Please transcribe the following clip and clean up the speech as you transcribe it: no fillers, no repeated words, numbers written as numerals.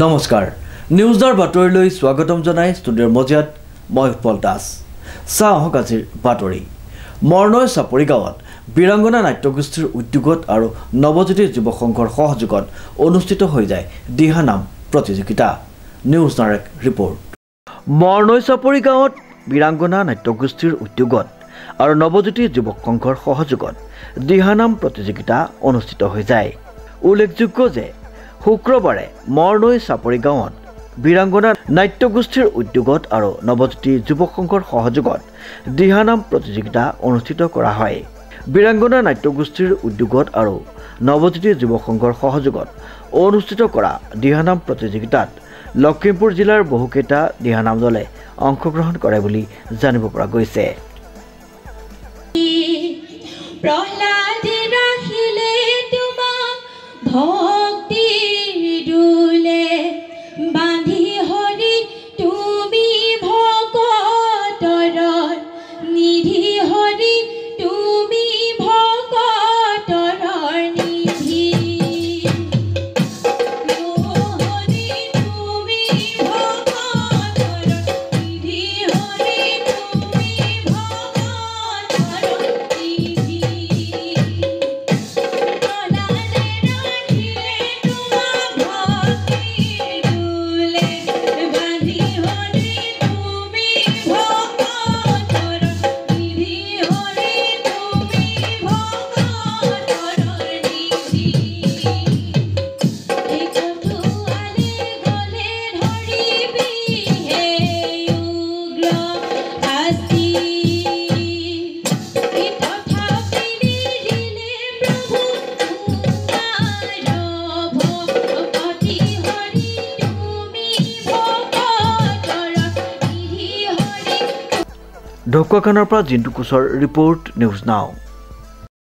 নমস্কাৰ নিউজৰ বাতৰিলৈ স্বাগতম জনাই ষ্টুডিঅ'ৰ মজিয়াত মই উৎপল দাস চাওক আজিৰ বাতৰি মৰনৈ চাপৰি গাঁৱত বীৰাংগনা নাট্যগোষ্ঠীৰ উদ্যোগত আৰু নৱজ্যোতি যুৱ সংঘৰ সহযোগত অনুষ্ঠিত হৈ যায় দিহানাম প্ৰতিযোগিতা নিউজ নাৰেক ৰিপৰ্ট মৰনৈ চাপৰি গাঁৱত বীৰাংগনা নাট্যগোষ্ঠীৰ উদ্যোগত আৰু নৱজ্যোতি যুৱ সংঘৰ সহযোগত দিহানাম প্ৰতিযোগিতা অনুষ্ঠিত হৈ যায় উল্লেখযোগ্য যে শুক্ৰবাৰে মৰনৈ চাপৰি গাঁৱত বীৰাংগনা নাট্যগোষ্ঠীৰ উদ্যোগত আৰু নৱজ্যোতি যুৱ সংঘৰ সহযোগত দিহানাম প্ৰতিযোগিতা অনুষ্ঠিত কৰা হয় বীৰাংগনা নাট্যগোষ্ঠীৰ উদ্যোগত আৰু নৱজ্যোতি যুৱ সংঘৰ সহযোগত অনুষ্ঠিত কৰা দিহানাম প্ৰতিযোগিতাত লখিমপুৰ জিলাৰ বহুকেইটা দিহানাম দলে অংশগ্ৰহণ কৰে বুলি জানিব পৰা গৈছে ঢকুৱাখানাৰ পৰা জিন্তু কোচৰ ৰিপৰ্ট নিউজ নাও।